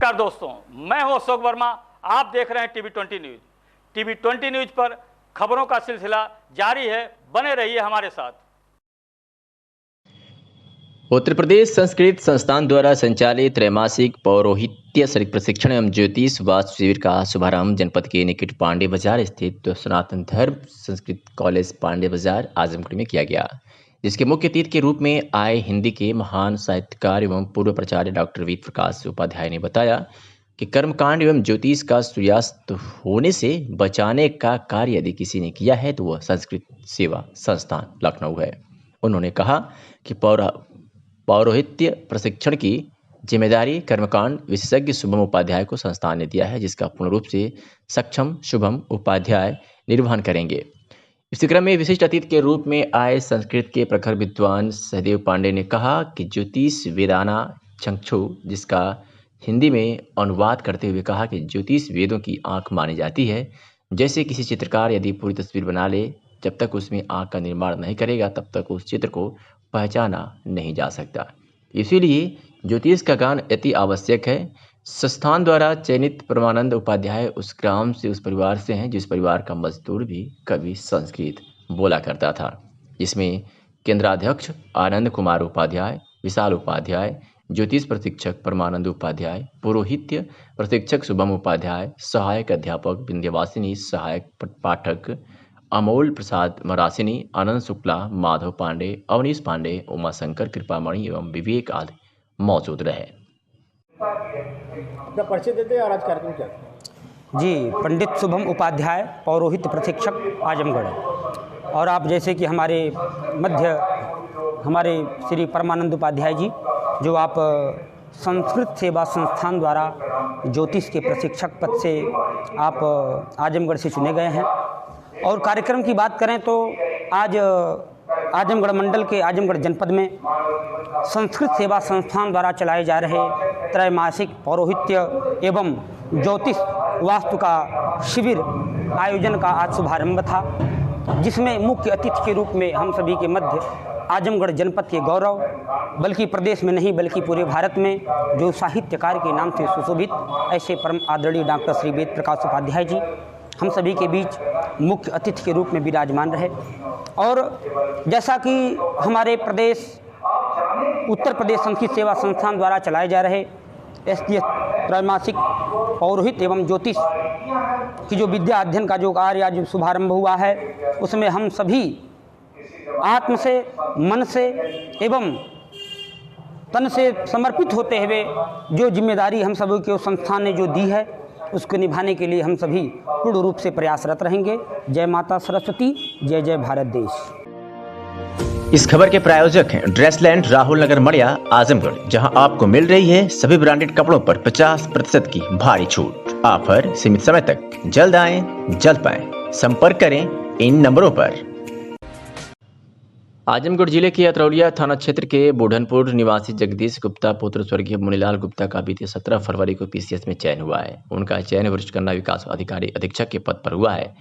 नमस्कार दोस्तों, मैं हूं अशोक वर्मा। आप देख रहे हैं टीवी20 न्यूज। टीवी20 न्यूज पर खबरों का सिलसिला जारी है, बने रहिए हमारे साथ। उत्तर प्रदेश संस्कृत संस्थान द्वारा संचालित त्रैमासिक पौरोहित्य प्रशिक्षण एवं ज्योतिष वास्तु शिविर का शुभारंभ जनपद के निकट पांडे बाजार स्थित सनातन धर्म संस्कृत कॉलेज पांडे बाजार आजमगढ़ में किया गया, जिसके मुख्य अतिथि के रूप में आए हिंदी के महान साहित्यकार एवं पूर्व प्राचार्य डॉक्टर वेद प्रकाश उपाध्याय ने बताया कि कर्मकांड एवं ज्योतिष का सूर्यास्त होने से बचाने का कार्य यदि किसी ने किया है तो वह संस्कृत सेवा संस्थान लखनऊ है। उन्होंने कहा कि पौरोहित्य प्रशिक्षण की जिम्मेदारी कर्मकांड विशेषज्ञ शुभम उपाध्याय को संस्थान ने दिया है, जिसका पूर्ण रूप से सक्षम शुभम उपाध्याय निर्वहन करेंगे। इसी क्रम में विशिष्ट अतिथि के रूप में आए संस्कृत के प्रखर विद्वान सहदेव पांडे ने कहा कि ज्योतिष वेदाना चक्षु, जिसका हिंदी में अनुवाद करते हुए कहा कि ज्योतिष वेदों की आंख मानी जाती है। जैसे किसी चित्रकार यदि पूरी तस्वीर बना ले, जब तक उसमें आंख का निर्माण नहीं करेगा तब तक उस चित्र को पहचाना नहीं जा सकता। इसीलिए ज्योतिष का ज्ञान अति आवश्यक है। संस्थान द्वारा चयनित परमानंद उपाध्याय उस ग्राम से, उस परिवार से हैं जिस परिवार का मजदूर भी कभी संस्कृत बोला करता था, जिसमें केंद्राध्यक्ष आनंद कुमार उपाध्याय, विशाल उपाध्याय, ज्योतिष प्रशिक्षक परमानंद उपाध्याय, पुरोहित्य प्रशिक्षक शुभम उपाध्याय, सहायक अध्यापक विंध्यवासिनी, सहायक पाठक अमोल प्रसाद मरासिनी, आनंद शुक्ला, माधव पांडे, अवनीश पांडे, उमाशंकर कृपामणि एवं विवेक आदि मौजूद रहे। अपना परिचय देते हैं और आज कार्यक्रम क्या है? जी, पंडित शुभम उपाध्याय, पौरोहित्य प्रशिक्षक आजमगढ़। और आप जैसे कि हमारे मध्य हमारे श्री परमानंद उपाध्याय जी, जो आप संस्कृत सेवा संस्थान द्वारा ज्योतिष के प्रशिक्षक पद से आप आजमगढ़ से चुने गए हैं। और कार्यक्रम की बात करें तो आज आजमगढ़ मंडल के आजमगढ़ जनपद में संस्कृत सेवा संस्थान द्वारा चलाए जा रहे त्रैमासिक पौरोहित्य एवं ज्योतिष वास्तु का शिविर आयोजन का आज शुभारंभ था, जिसमें मुख्य अतिथि के रूप में हम सभी के मध्य आजमगढ़ जनपद के गौरव, बल्कि प्रदेश में नहीं बल्कि पूरे भारत में जो साहित्यकार के नाम से सुशोभित ऐसे परम आदरणीय डॉक्टर श्री वेद प्रकाश उपाध्याय जी हम सभी के बीच मुख्य अतिथि के रूप में विराजमान रहे। और जैसा कि हमारे प्रदेश उत्तर प्रदेश संस्कृत सेवा संस्थान द्वारा चलाए जा रहे STS त्रैमासिक पौरोहित्य एवं ज्योतिष की जो विद्या अध्ययन का जो कार्य आज शुभारंभ हुआ है, उसमें हम सभी आत्म से, मन से एवं तन से समर्पित होते हुए जो जिम्मेदारी हम सभी को संस्थान ने जो दी है उसको निभाने के लिए हम सभी पूर्ण रूप से प्रयासरत रहेंगे। जय माता सरस्वती, जय जय भारत देश। इस खबर के प्रायोजक हैं ड्रेसलैंड, राहुल नगर, मड़िया, आजमगढ़, जहां आपको मिल रही है सभी ब्रांडेड कपड़ों पर 50% की भारी छूट। ऑफर सीमित समय तक, जल्द आएं जल्द पाएं। संपर्क करें इन नंबरों पर। आजमगढ़ जिले के अतरौलिया थाना क्षेत्र के बूढ़नपुर निवासी जगदीश गुप्ता पुत्र स्वर्गीय मुनीलाल गुप्ता का बीते 17 फरवरी को PCS में चयन हुआ है। उनका चयन वरिष्ठ कन्या विकास अधिकारी अधीक्षक के पद पर हुआ है।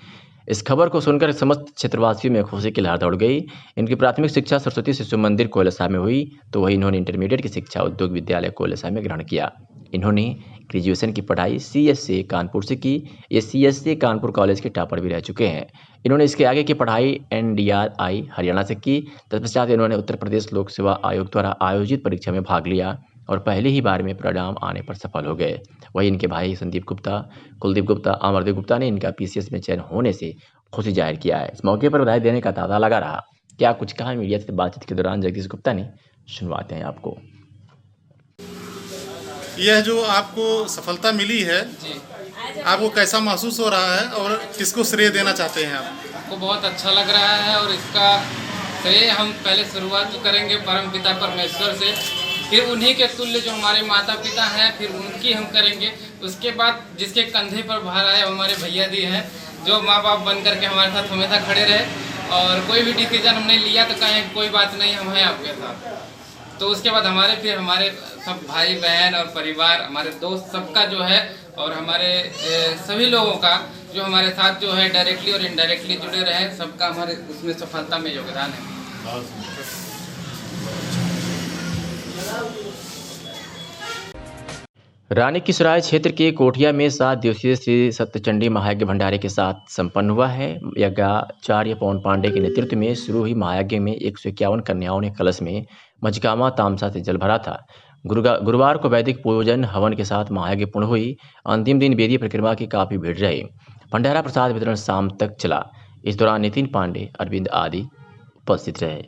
इस खबर को सुनकर समस्त क्षेत्रवासियों में खुशी की लहर दौड़ गई। इनकी प्राथमिक शिक्षा सरस्वती शिशु मंदिर कोलसा में हुई, तो वही इन्होंने इंटरमीडिएट की शिक्षा उद्योग विद्यालय कोलसा में ग्रहण किया। इन्होंने ग्रेजुएशन की पढ़ाई CSA कानपुर से की। ये CSA कानपुर कॉलेज के टॉपर भी रह चुके हैं। इन्होंने इसके आगे की पढ़ाई NDRI हरियाणा से की। तत्पश्चात इन्होंने उत्तर प्रदेश लोक सेवा आयोग द्वारा आयोजित परीक्षा में भाग लिया और पहली ही बार में परिणाम आने पर सफल हो गए। वही इनके भाई संदीप गुप्ता, कुलदीप गुप्ता, अमरदीप गुप्ता ने इनका PCS में चयन होने से खुशी जाहिर किया है। इस मौके पर बधाई देने का तांता लगा रहा। क्या कुछ कहा मीडिया से बातचीत के दौरान जगदीश गुप्ता ने, सुनवाते हैं आपको। यह जो आपको सफलता मिली है, आपको कैसा महसूस हो रहा है और किसको श्रेय देना चाहते हैं आप? हमको बहुत अच्छा लग रहा है और इसका श्रेय हम पहले शुरुआत करेंगे परम पिता परमेश्वर से, फिर उन्हीं के तुल्य जो हमारे माता पिता हैं फिर उनकी हम करेंगे। उसके बाद जिसके कंधे पर भार आए हमारे भैया दी हैं, जो माँ बाप बन करके हमारे साथ हमेशा खड़े रहे और कोई भी डिसीजन हमने लिया तो कहें कोई बात नहीं, हम हैं आपके साथ। तो उसके बाद हमारे सब भाई बहन और परिवार, हमारे दोस्त सबका जो है और हमारे सभी लोगों का जो हमारे साथ जो है डायरेक्टली और इनडायरेक्टली जुड़े रहे, सबका हमारे उसमें सफलता में योगदान है। रानी की सराय क्षेत्र के कोठिया में 7 दिवसीय श्री सत्यचंडी महायज्ञ भंडारे के साथ संपन्न हुआ है। यज्ञाचार्य पवन पांडे के नेतृत्व में शुरू हुई महायज्ञ में 151 कन्याओं ने कलश में मझकामा तामसा से जल भरा था। गुरुवार को वैदिक पूजन हवन के साथ महायज्ञ पूर्ण हुई। अंतिम दिन वेदीय परिक्रमा की काफी भीड़ रही। भंडारा प्रसाद वितरण शाम तक चला। इस दौरान नितिन पांडे, अरविंद आदि उपस्थित रहे।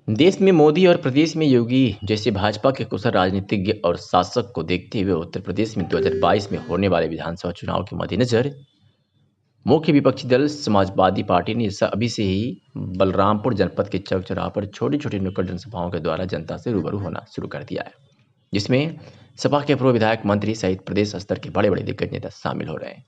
देश में मोदी और प्रदेश में योगी जैसे भाजपा के कुशल राजनीतिज्ञ और शासक को देखते हुए उत्तर प्रदेश में 2022 में होने वाले विधानसभा चुनाव के मद्देनजर मुख्य विपक्षी दल समाजवादी पार्टी ने अभी से ही बलरामपुर जनपद के चौक चौराहे पर छोटी छोटी नुक्कड़ जनसभाओं के द्वारा जनता से रूबरू होना शुरू कर दिया है, जिसमें सपा के पूर्व विधायक, मंत्री सहित प्रदेश स्तर के बड़े बड़े दिग्गज नेता शामिल हो रहे हैं।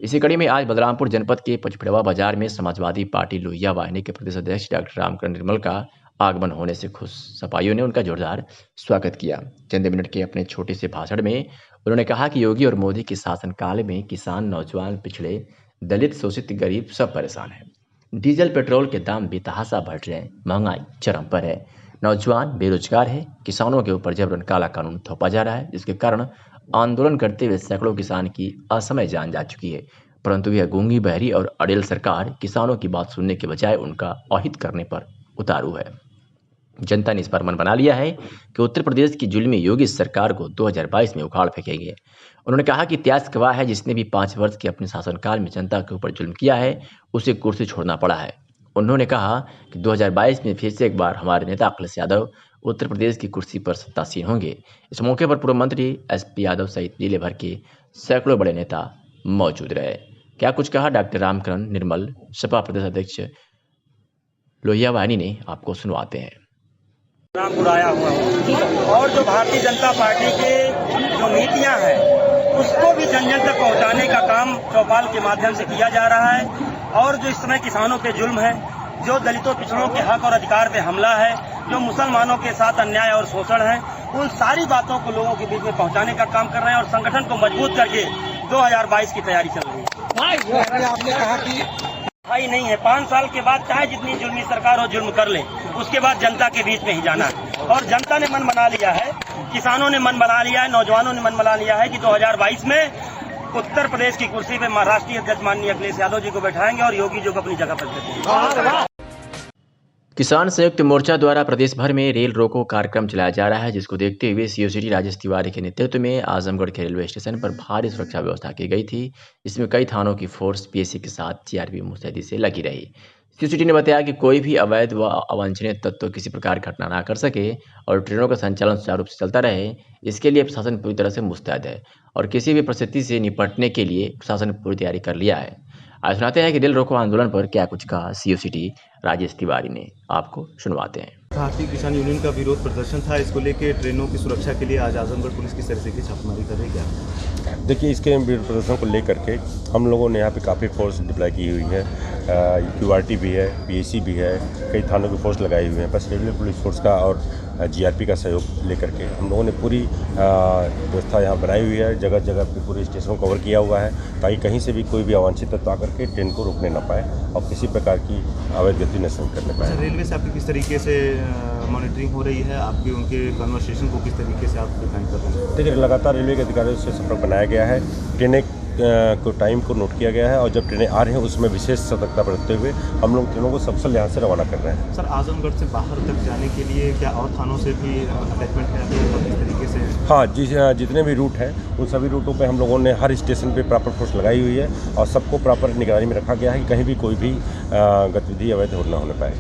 इसी कड़ी में आज बलरामपुर जनपद के पचपेड़वा बाजार में समाजवादी पार्टी लोहिया वाहिनी के प्रदेश अध्यक्ष डॉक्टर रामकरण निर्मल का आगमन होने से खुश सपाइयों ने उनका जोरदार स्वागत किया। चंद मिनट के अपने छोटे से भाषण में उन्होंने कहा कि योगी और मोदी के शासनकाल में किसान, नौजवान, पिछड़े, दलित, शोषित, गरीब सब परेशान हैं। डीजल पेट्रोल के दाम बेतहाशा बढ़ रहे हैं, महंगाई चरम पर है, नौजवान बेरोजगार है, किसानों के ऊपर जबरन काला कानून थोपा जा रहा है, जिसके कारण आंदोलन करते हुए सैकड़ों किसान की असमय जान जा चुकी है। परंतु यह गूंगी, बहरी और अड़ेल सरकार किसानों की बात सुनने के बजाय उनका अहित करने पर उतारू है। जनता ने इस पर मन बना लिया है कि उत्तर प्रदेश की जुल्मी योगी सरकार को 2022 में उखाड़ फेंकेंगे। उन्होंने कहा कि इतिहास गवाह है, जिसने भी 5 वर्ष के अपने शासनकाल में जनता के ऊपर जुल्म किया है उसे कुर्सी छोड़ना पड़ा है। उन्होंने कहा कि 2022 में फिर से एक बार हमारे नेता अखिलेश यादव उत्तर प्रदेश की कुर्सी पर सत्तासीन होंगे। इस मौके पर पूर्व मंत्री SP यादव सहित जिले भर के सैकड़ों बड़े नेता मौजूद रहे। क्या कुछ कहा डॉक्टर रामकरण निर्मल, सपा प्रदेश अध्यक्ष लोहिया वाहिनी ने, आपको सुनवाते हैं। रामपुर आया हुआ हूँ और जो भारतीय जनता पार्टी के जो नीतियाँ हैं उसको भी जन जन तक पहुँचाने का काम चौपाल के माध्यम से किया जा रहा है। और जो इस समय किसानों पे जुल्म है, जो दलितों पिछड़ों के हक और अधिकार पे हमला है, जो मुसलमानों के साथ अन्याय और शोषण है, उन सारी बातों को लोगों के बीच में पहुँचाने का काम कर रहे हैं और संगठन को मजबूत करके 2022 की तैयारी चल रही है। आपने कहा कि भाई नहीं है, 5 साल के बाद चाहे जितनी जुल्मी सरकार हो जुल्म कर ले, उसके बाद जनता के बीच में ही जाना है। और जनता ने मन बना लिया है, किसानों ने मन बना लिया है, नौजवानों ने मन बना लिया है कि 2022 में उत्तर प्रदेश की कुर्सी पे राष्ट्रीय अध्यक्ष माननीय अखिलेश यादव जी को बैठाएंगे और योगी जी को अपनी जगह पर देंगे। किसान संयुक्त मोर्चा द्वारा प्रदेश भर में रेल रोको कार्यक्रम चलाया जा रहा है, जिसको देखते हुए सीओ सिटी राजेश तिवारी के नेतृत्व में आजमगढ़ के रेलवे स्टेशन पर भारी सुरक्षा व्यवस्था की गई थी। इसमें कई थानों की फोर्स पीएसी के साथ जीआरपी मुस्तैदी से लगी रही। सीओ सिटी ने बताया कि कोई भी अवैध व अवांछनीय तत्व किसी प्रकार घटना ना कर सके और ट्रेनों का संचालन सुचारू रूप से चलता रहे, इसके लिए प्रशासन पूरी तरह से मुस्तैद है और किसी भी परिस्थिति से निपटने के लिए प्रशासन पूरी तैयारी कर लिया है। आज सुनाते हैं कि रेल रोको आंदोलन पर क्या कुछ कहा सीओ सिटी राजेश तिवारी ने, आपको सुनवाते हैं। भारतीय किसान यूनियन का विरोध प्रदर्शन था, इसको लेके ट्रेनों की सुरक्षा के लिए आज आजमगढ़ पुलिस किस तरह की छापेमारी कर रही है? क्या देखिए, इसके विरोध प्रदर्शन को लेकर के हम लोगों ने यहाँ पे काफ़ी फोर्स डिप्लॉय की हुई है। QRT भी है, PAC भी है, कई थानों की फोर्स लगाई हुई है। बस रेलवे पुलिस फोर्स का और GRP का सहयोग लेकर के हम लोगों ने पूरी व्यवस्था यहाँ बनाई हुई है। जगह जगह पे पूरे स्टेशन को कवर किया हुआ है ताकि कहीं से भी कोई भी अवांछित तत्व आकर के ट्रेन को रोकने न पाए और किसी प्रकार की अवैध गति न करने पाए। रेलवे से आपकी किस तरीके से मॉनिटरिंग हो रही है? आपके उनके कन्वर्सेशन को किस तरीके से आप डिफाइन कर रहे हैं? देखिए, लगातार रेलवे के अधिकारियों से संपर्क बनाया गया है। ट्रेनें को टाइम को नोट किया गया है और जब ट्रेनें आ रही हैं उसमें विशेष सतर्कता बरतते हुए हम लोग ट्रेनों को सबसे यहाँ से रवाना कर रहे हैं। सर, आजमगढ़ से बाहर तक जाने के लिए क्या और थानों से भी अटैचमेंट है किस तरीके से? हाँ जी, जितने भी रूट हैं उन सभी रूटों पे हम लोगों ने हर स्टेशन पे प्रॉपर फोर्स लगाई हुई है और सबको प्रॉपर निगरानी में रखा गया है कि कहीं भी कोई भी गतिविधि अवैध ना होने पाए।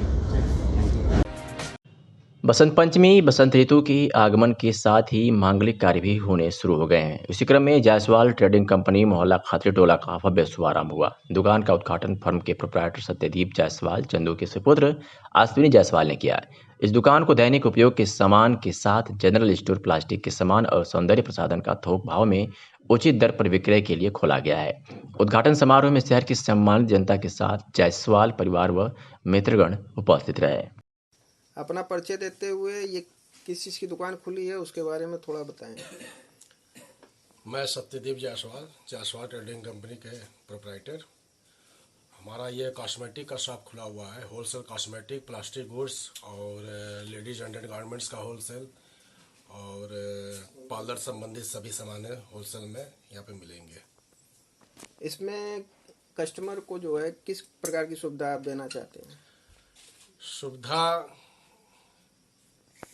बसंत पंचमी बसंत ऋतु के आगमन के साथ ही मांगलिक कार्य भी होने शुरू हो गए हैं। इसी क्रम में जायसवाल ट्रेडिंग कंपनी मोहल्ला खत्री टोला का भव्य शुभारंभ हुआ। दुकान का उद्घाटन फर्म के प्रोप्राइटर सत्यदीप जायसवाल चंदू के सुपुत्र अश्विनी जायसवाल ने किया। इस दुकान को दैनिक उपयोग के सामान के साथ जनरल स्टोर, प्लास्टिक के सामान और सौंदर्य प्रसाधन का थोक भाव में उचित दर पर विक्रय के लिए खोला गया है। उद्घाटन समारोह में शहर की सम्मानित जनता के साथ जायसवाल परिवार व मित्रगण उपस्थित रहे। अपना परिचय देते हुए ये किस चीज़ की दुकान खुली है उसके बारे में थोड़ा बताएं। मैं सत्यदीप जायसवाल, जायसवाल ट्रेडिंग कंपनी के प्रोप्राइटर। हमारा ये कॉस्मेटिक का शॉप खुला हुआ है। होलसेल कॉस्मेटिक, प्लास्टिक गुड्स और लेडीज अंडर गारमेंट्स का होलसेल और पार्लर संबंधित सभी सामान होलसेल में यहाँ पे मिलेंगे। इसमें कस्टमर को जो है किस प्रकार की सुविधा आप देना चाहते हैं? सुविधा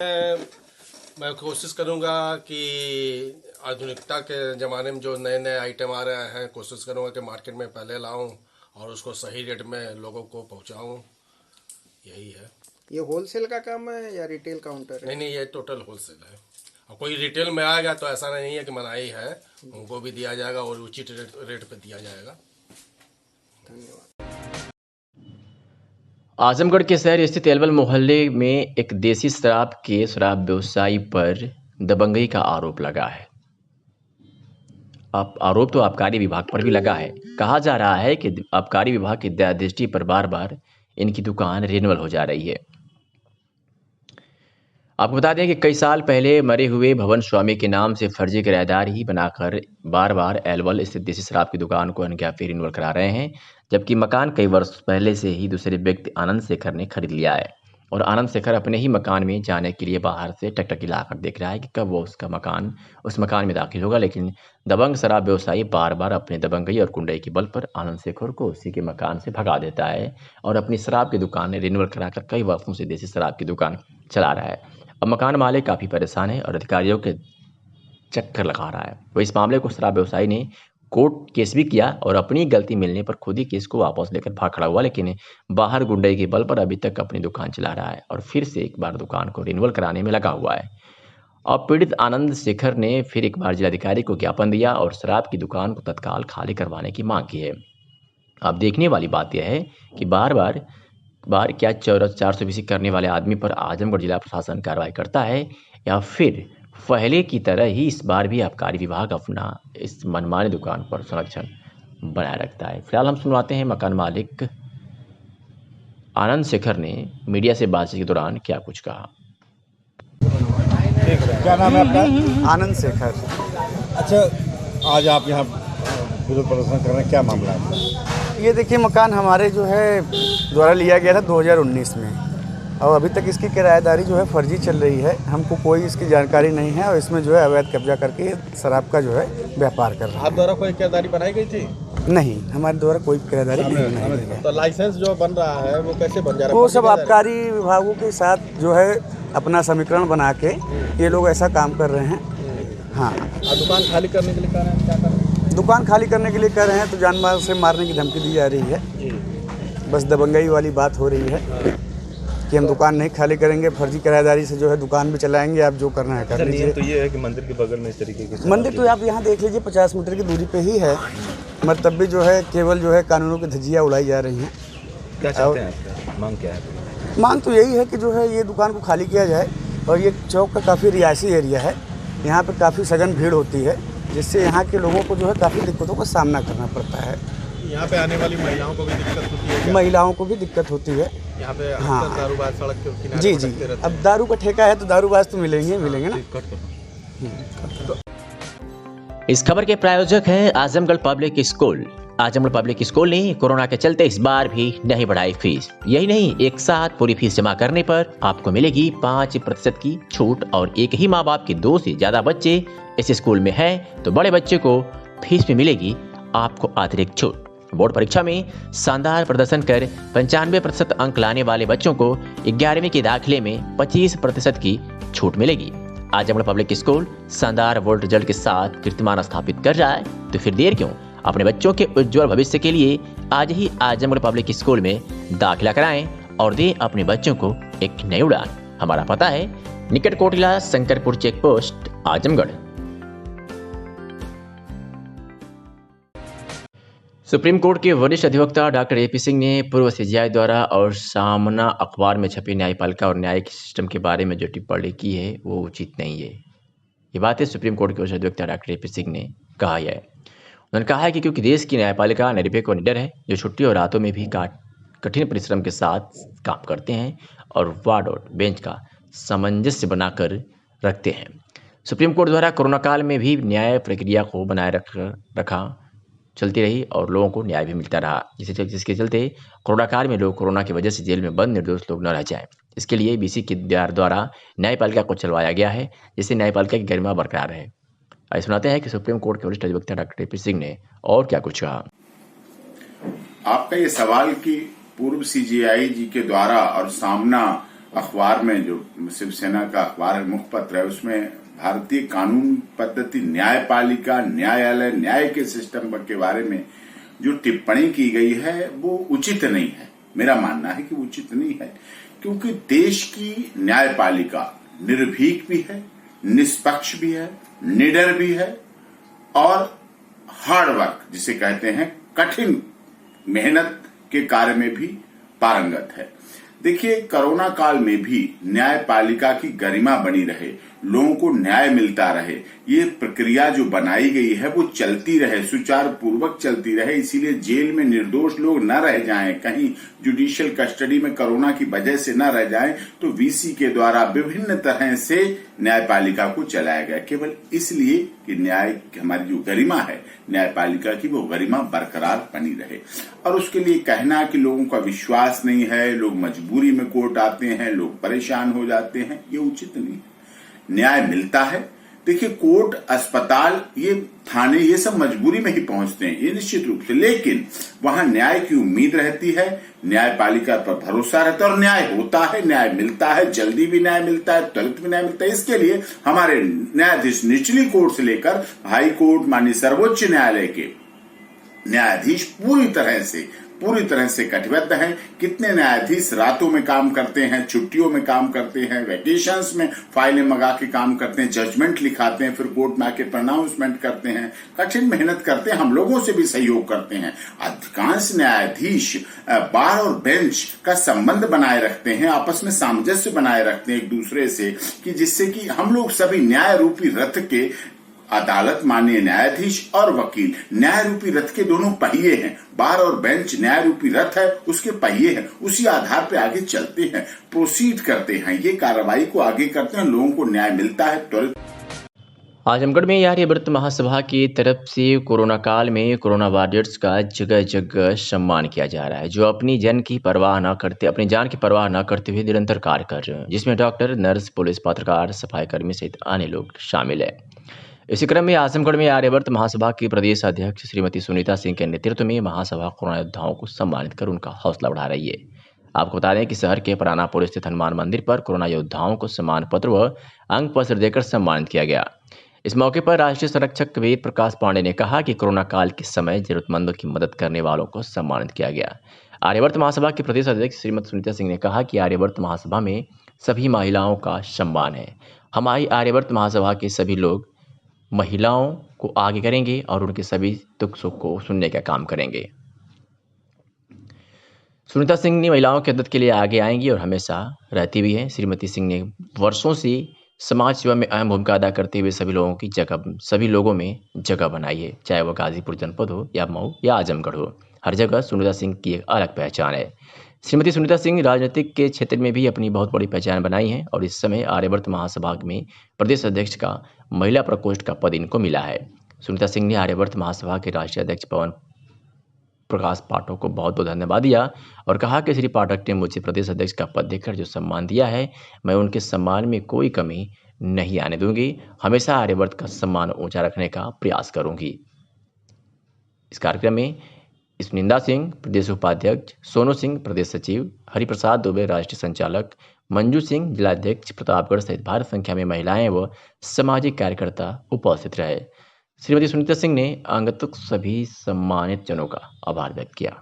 मैं कोशिश करूँगा कि आधुनिकता के ज़माने में जो नए नए आइटम आ रहे हैं, कोशिश करूँगा कि मार्केट में पहले लाऊं और उसको सही रेट में लोगों को पहुँचाऊं। यही है। ये होलसेल का काम है या रिटेल काउंटर है? नहीं, ये टोटल होलसेल है। और कोई रिटेल में आएगा तो ऐसा नहीं है कि मनाही है, उनको भी दिया जाएगा और उचित रेट पे दिया जाएगा। धन्यवाद। आजमगढ़ के शहर स्थित एलवल मोहल्ले में एक देसी शराब के शराब व्यवसायी पर दबंगई का आरोप लगा है। आरोप तो आबकारी विभाग पर भी लगा है। कहा जा रहा है कि आबकारी विभाग की दयादृष्टि पर बार बार इनकी दुकान रिन्यूअल हो जा रही है। आपको बता दें कि कई साल पहले मरे हुए भवन स्वामी के नाम से फर्जी किराएदार ही बनाकर बार बार एलवल स्थित देसी शराब की दुकान को अनग्याफी रिन्यूअल करा रहे हैं, जबकि मकान कई वर्ष पहले से ही दूसरे व्यक्ति आनंद शेखर ने खरीद लिया है और आनंद शेखर अपने ही मकान में जाने के लिए बाहर से टकटकी लाकर देख रहा है कि कब वो उस मकान में दाखिल होगा। लेकिन दबंग शराब व्यवसायी बार बार अपने दबंगई और कुंडई के बल पर आनंद शेखर को उसी के मकान से भगा देता है और अपनी शराब की दुकान रिन्यूअल कराकर कई वर्षों से देसी शराब की दुकान चला रहा है। अब मकान मालिक काफ़ी परेशान है और अधिकारियों के चक्कर लगा रहा है। वो इस मामले को शराब व्यवसायी ने कोर्ट केस भी किया और अपनी गलती मिलने पर खुद ही केस को वापस लेकर भाग खड़ा हुआ, लेकिन बाहर गुंडई के बल पर अभी तक अपनी दुकान चला रहा है और फिर से एक बार दुकान को रिन्यूअल कराने में लगा हुआ है। और पीड़ित आनंद शेखर ने फिर एक बार जिलाधिकारी को ज्ञापन दिया और शराब की दुकान को तत्काल खाली करवाने की मांग की है। अब देखने वाली बात यह है कि बार क्या 420 करने वाले आदमी पर आजमगढ़ जिला प्रशासन कार्रवाई करता है या फिर पहले की तरह ही इस बार भी आबकारी विभाग अपना इस मनमानी दुकान पर संरक्षण बनाए रखता है। फिलहाल हम सुनवाते हैं मकान मालिक आनंद शेखर ने मीडिया से बातचीत के दौरान क्या कुछ कहा। क्या नाम है आपका? आनंद शेखर। अच्छा, आज आप यहाँ विरोध प्रदर्शन कर रहे हैं, क्या मामला है? ये देखिए, मकान हमारे जो है द्वारा लिया गया था 2019 में और अभी तक इसकी किराएदारी जो है फर्जी चल रही है। हमको कोई इसकी जानकारी नहीं है और इसमें जो है अवैध कब्जा करके शराब का जो है व्यापार कर रहा है। आप द्वारा कोई किराएदारी बनाई गई थी? नहीं, हमारे द्वारा कोई किराएदारी नहीं बनाई गई है। तो लाइसेंस जो बन रहा है वो कैसे बन जा रहा है? वो सब आबकारी विभागों के साथ जो है अपना समीकरण बना के ये लोग ऐसा काम कर रहे हैं। हाँ, दुकान खाली करने के लिए कह रहे हैं, क्या कर रहे हैं? दुकान खाली करने के लिए कह रहे हैं तो जानमाल से मारने की धमकी दी जा रही है। बस दबंगई वाली बात हो रही है कि हम दुकान नहीं खाली करेंगे, फर्जी किराएदारी से जो है दुकान भी चलाएंगे, आप जो करना है कर लीजिए। तो ये है कि मंदिर के बगल में इस तरीके के मंदिर तो आप यहाँ देख लीजिए 50 मीटर की दूरी पे ही है, मगर तब भी जो है केवल जो है कानूनों की धज्जियाँ उड़ाई जा रही हैं। क्या चाहते हैं आपका? मांग क्या है? मांग तो यही है कि जो है ये दुकान को खाली किया जाए और ये चौक का काफ़ी रिहायशी एरिया है, यहाँ पर काफ़ी सघन भीड़ होती है जिससे यहाँ के लोगों को जो है काफ़ी दिक्कतों का सामना करना पड़ता है। यहाँ पे आने वाली महिलाओं को भी दिक्कत होती है? महिलाओं को भी दिक्कत होती है यहाँ पे। हाँ, दारूबाज सड़क के किनारे जी जी। अब दारू का ठेका है तो दारूबाज तो मिलेंगे ना। इस खबर के प्रायोजक हैं Azamgarh public school. Azamgarh public school ने कोरोना के चलते इस बार भी नहीं बढ़ाई फीस। यही नहीं, एक साथ पूरी फीस जमा करने पर आपको मिलेगी 5% की छूट और एक ही माँ बाप के 2 से ज्यादा बच्चे इस स्कूल में हैं तो बड़े बच्चे को फीस में मिलेगी आपको अतिरिक्त छूट। बोर्ड परीक्षा में शानदार प्रदर्शन कर 95% अंक लाने वाले बच्चों को 11वीं के दाखिले में 25% की छूट मिलेगी। आजमगढ़ पब्लिक स्कूल शानदार बोर्ड रिजल्ट के साथ कीर्तिमान स्थापित कर रहा है, तो फिर देर क्यों? अपने बच्चों के उज्जवल भविष्य के लिए आज ही आजमगढ़ पब्लिक स्कूल में दाखिला कराएं और दें अपने बच्चों को एक नई उड़ान। हमारा पता है निकट Kotila Shankarpur check post Azamgarh. Supreme Court के वरिष्ठ अधिवक्ता डॉक्टर एपी सिंह ने पूर्व सीजेआई द्वारा और सामना अखबार में छपी न्यायपालिका और न्यायिक सिस्टम के बारे में जो टिप्पणी की है वो उचित नहीं है। ये बातें सुप्रीम कोर्ट के वरिष्ठ अधिवक्ता डॉक्टर एपी सिंह ने कहा है। उन्होंने कहा है कि क्योंकि देश की न्यायपालिका निरपेक्ष और निडर है, जो छुट्टी और रातों में भी कठिन परिश्रम के साथ काम करते हैं और वार्ड और बेंच का सामंजस्य बनाकर रखते हैं। सुप्रीम कोर्ट द्वारा कोरोना काल में भी न्याय प्रक्रिया को बनाए रखा चलती रही और लोगों को न्याय भी मिलता रहा, जिसके चलते कोरोना काल में लोग कोरोना की वजह से जेल में बंद निर्दोष लोग न रह जाएं। इसके लिए बीसी के द्वारा न्यायपालिका को चलवाया गया है, जिससे न्यायपालिका की गरिमा बरकरार रहे। आइए सुनाते हैं कि सुप्रीम कोर्ट के वरिष्ठ अधिवक्ता डॉक्टर एपी सिंह ने और क्या कुछ कहा। आपका ये सवाल कि पूर्व सीजेआई जी के द्वारा और सामना अखबार में, जो शिवसेना का अखबार है, मुखपत्र है, उसमें भारतीय कानून पद्धति, न्यायपालिका, न्यायालय, न्याय के सिस्टम के बारे में जो टिप्पणी की गई है वो उचित नहीं है। मेरा मानना है कि उचित नहीं है, क्योंकि देश की न्यायपालिका निर्भीक भी है, निष्पक्ष भी है, निडर भी है और हार्ड वर्क जिसे कहते हैं कठिन मेहनत के कार्य में भी पारंगत है। देखिए, कोरोना काल में भी न्यायपालिका की गरिमा बनी रहे, लोगों को न्याय मिलता रहे, ये प्रक्रिया जो बनाई गई है वो चलती रहे, सुचारू पूर्वक चलती रहे, इसीलिए जेल में निर्दोष लोग न रह जाएं, कहीं जुडिशियल कस्टडी में कोरोना की वजह से न रह जाएं, तो वीसी के द्वारा विभिन्न तरह से न्यायपालिका को चलाया गया, केवल इसलिए कि न्याय हमारी जो गरिमा है न्यायपालिका की, वो गरिमा बरकरार बनी रहे। और उसके लिए कहना कि लोगों का विश्वास नहीं है, लोग मजबूरी में कोर्ट आते हैं, लोग परेशान हो जाते हैं, ये उचित नहीं है। न्याय मिलता है। देखिए, कोर्ट, अस्पताल, ये थाने, ये सब मजबूरी में ही पहुंचते हैं, ये निश्चित रूप से, लेकिन वहां न्याय की उम्मीद रहती है, न्यायपालिका पर भरोसा रहता है और न्याय होता है, न्याय मिलता है, जल्दी भी न्याय मिलता है, तुरंत भी न्याय मिलता है। इसके लिए हमारे न्यायाधीश निचली कोर्ट से लेकर हाई कोर्ट, माननीय सर्वोच्च न्यायालय के न्यायाधीश पूरी तरह से कटिबद्ध हैं। कितने न्यायाधीश रातों में काम करते हैं, छुट्टियों में काम करते हैं, वैकेशंस में फाइलें मंगा के काम करते हैं, जजमेंट लिखाते हैं, फिर कोर्ट में आके प्रोनाउंसमेंट करते हैं, कठिन मेहनत करते हैं, हम लोगों से भी सहयोग करते हैं। अधिकांश न्यायाधीश बार और बेंच का संबंध बनाए रखते हैं, आपस में सामंजस्य बनाए रखते हैं एक दूसरे से, कि जिससे कि हम लोग सभी न्याय रूपी रथ के, अदालत, माननीय न्यायाधीश और वकील न्याय रूपी रथ के दोनों पहिए हैं। बार और बेंच न्याय रूपी रथ है, उसके पहिए हैं, उसी आधार पे आगे चलते हैं, प्रोसीड करते हैं, ये कार्रवाई को आगे करते हैं, लोगों को न्याय मिलता है त्वरित। आजमगढ़ में आर्यव्रत महासभा की तरफ से कोरोना काल में कोरोना वॉरियर्स का जगह जगह सम्मान किया जा रहा है, जो अपनी जान की परवाह न करते हुए निरंतर कार्य कर रहे हैं, जिसमें डॉक्टर, नर्स, पुलिस, पत्रकार, सफाई कर्मी सहित अन्य लोग शामिल है। इसी क्रम में आजमगढ़ में आर्यव्रत महासभा की प्रदेश अध्यक्ष श्रीमती सुनीता सिंह के नेतृत्व में महासभा कोरोना योद्धाओं को सम्मानित कर उनका हौसला बढ़ा रही है। आपको बता दें कि शहर के पुरानापुर स्थित हनुमान मंदिर पर कोरोना योद्धाओं को सम्मान पत्र व अंक पत्र देकर सम्मानित किया गया। इस मौके पर राष्ट्रीय संरक्षक वीर प्रकाश पांडे ने कहा कि कोरोना काल के समय जरूरतमंदों की मदद करने वालों को सम्मानित किया गया। आर्यव्रत महासभा की प्रदेश अध्यक्ष श्रीमती सुनीता सिंह ने कहा कि आर्यव्रत महासभा में सभी महिलाओं का सम्मान है। हमारी आर्यव्रत महासभा के सभी लोग महिलाओं को आगे करेंगे और उनके सभी दुख सुख को सुनने का काम करेंगे। सुनीता सिंह ने महिलाओं की मदद के लिए आगे आएंगी और हमेशा रहती भी हैं। श्रीमती सिंह ने वर्षों से समाज सेवा में अहम भूमिका अदा करते हुए सभी लोगों में जगह बनाई है, चाहे वह गाजीपुर जनपद हो या मऊ या आजमगढ़ हो, हर जगह सुनीता सिंह की एक अलग पहचान है। श्रीमती सुनीता सिंह राजनीतिक के क्षेत्र में भी अपनी बहुत बड़ी पहचान बनाई है और इस समय आर्यव्रत महासभा में प्रदेश अध्यक्ष का महिला प्रकोष्ठ का पद इनको मिला है। सुनीता सिंह ने आर्यव्रत महासभा के राष्ट्रीय अध्यक्ष पवन प्रकाश पाठक को बहुत बहुत धन्यवाद दिया और कहा कि श्री पाठक ने मुझे प्रदेश अध्यक्ष का पद देकर जो सम्मान दिया है, मैं उनके सम्मान में कोई कमी नहीं आने दूंगी, हमेशा आर्यव्रत का सम्मान ऊंचा रखने का प्रयास करूंगी। इस कार्यक्रम में निंदा सिंह प्रदेश उपाध्यक्ष, सोनू सिंह प्रदेश सचिव, हरिप्रसाद दुबे राष्ट्रीय संचालक, मंजू सिंह जिलाध्यक्ष प्रतापगढ़ सहित भारी संख्या में महिलाएं व सामाजिक कार्यकर्ता उपस्थित रहे। श्रीमती सुनीता सिंह ने आगंतुक सभी सम्मानित जनों का आभार व्यक्त किया।